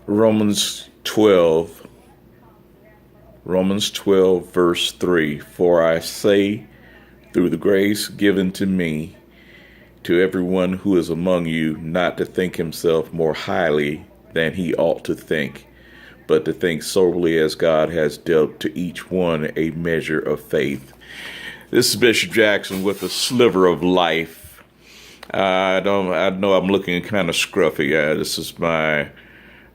Romans 12, Romans 12, verse 3. For I say, through the grace given to me, to everyone who is among you, not to think himself more highly than he ought to think, but to think soberly as God has dealt to each one a measure of faith. This is Bishop Jackson with a sliver of life. I know I'm looking kind of scruffy. This is my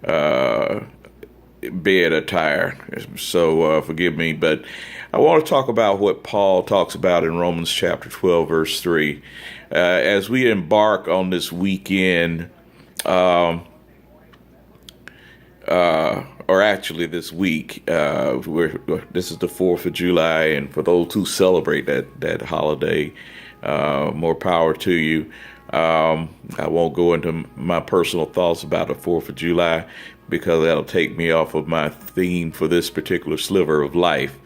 bed attire, so forgive me. But I want to talk about what Paul talks about in Romans chapter 12, verse 3. As we embark on this weekend, or actually this week, this is the 4th of July, and for those who celebrate that holiday, more power to you. I won't go into my personal thoughts about the 4th of July because that'll take me off of my theme for this particular sliver of life.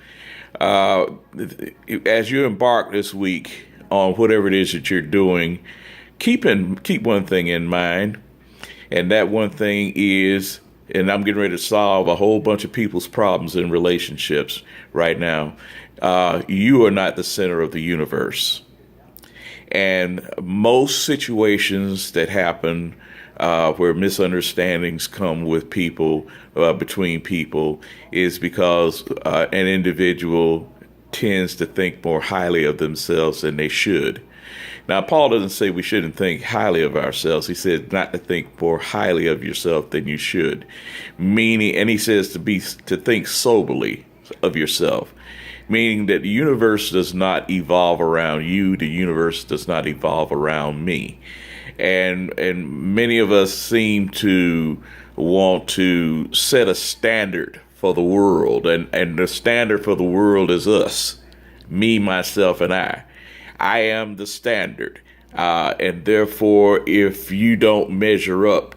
As you embark this week on whatever it is that you're doing, keep one thing in mind, and that one thing is, and I'm getting ready to solve a whole bunch of people's problems in relationships right now. You are not the center of the universe. And most situations that happen where misunderstandings come with people, between people, is because an individual tends to think more highly of themselves than they should. Now, Paul doesn't say we shouldn't think highly of ourselves. He said not to think more highly of yourself than you should. Meaning, and he says to think soberly of yourself. Meaning that the universe does not evolve around you. The universe does not evolve around me. And many of us seem to want to set a standard for the world. And the standard for the world is us, me, myself, and I. I am the standard. And therefore, if you don't measure up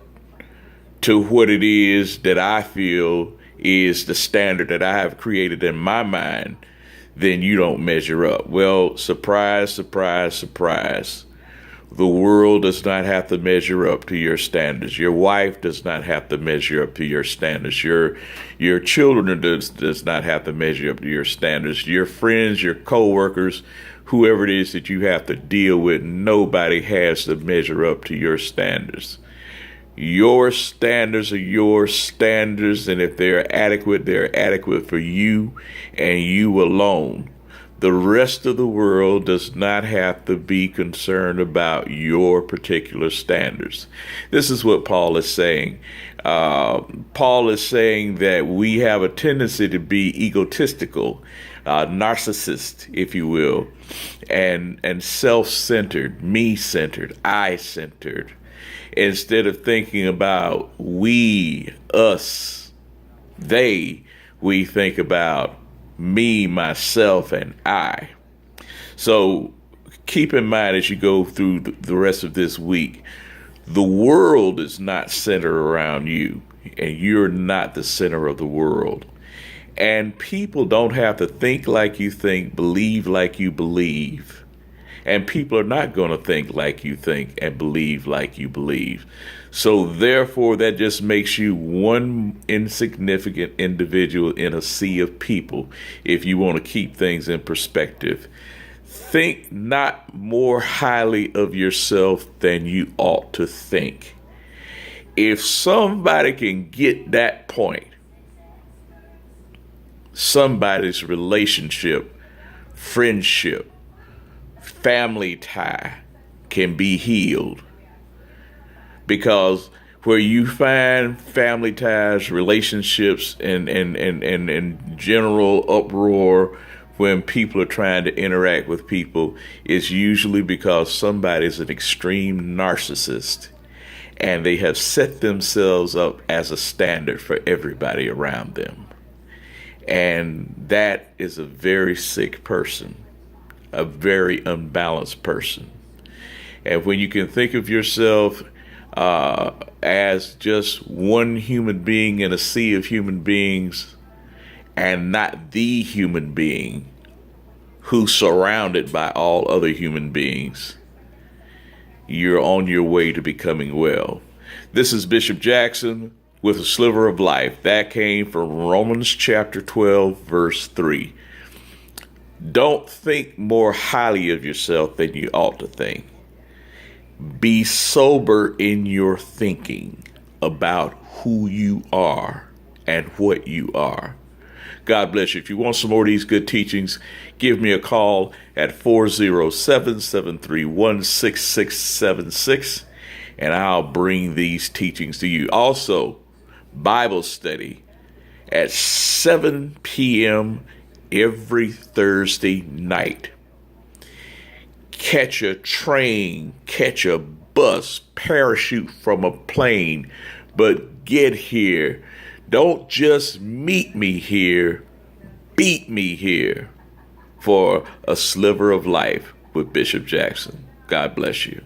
to what it is that I feel is the standard that I have created in my mind, then you don't measure up. Well, surprise, surprise, surprise. The world does not have to measure up to your standards. Your wife does not have to measure up to your standards. Your children does not have to measure up to your standards. Your friends, your coworkers, whoever it is that you have to deal with, nobody has to measure up to your standards. Your standards are your standards, and if they're adequate for you and you alone. The rest of the world does not have to be concerned about your particular standards. This is what Paul is saying. Paul is saying that we have a tendency to be egotistical, narcissist, if you will, and self-centered, me-centered, I-centered. Instead of thinking about we, us, they, we think about me, myself, and I. So keep in mind as you go through the rest of this week, the world is not centered around you, and you're not the center of the world. And people don't have to think like you think, believe like you believe. And people are not going to think like you think and believe like you believe. So therefore, that just makes you one insignificant individual in a sea of people if you want to keep things in perspective. Think not more highly of yourself than you ought to think. If somebody can get that point, somebody's relationship, friendship, family tie can be healed. Because where you find family ties, relationships, and general uproar when people are trying to interact with people, is usually because somebody's an extreme narcissist and they have set themselves up as a standard for everybody around them. And that is a very sick person, a very unbalanced person. And when you can think of yourself as just one human being in a sea of human beings and not the human being who's surrounded by all other human beings, you're on your way to becoming well. This is Bishop Jackson with a sliver of life. That came from Romans chapter 12, verse 3. Don't think more highly of yourself than you ought to think. Be sober in your thinking about who you are and what you are. God bless you. If you want some more of these good teachings, give me a call at 407-731-6676, and I'll bring these teachings to you. Also, Bible study at 7 p.m. every Thursday night. Catch a train, catch a bus, parachute from a plane, but get here. Don't just meet me here, beat me here for a sliver of life with Bishop Jackson. God bless you.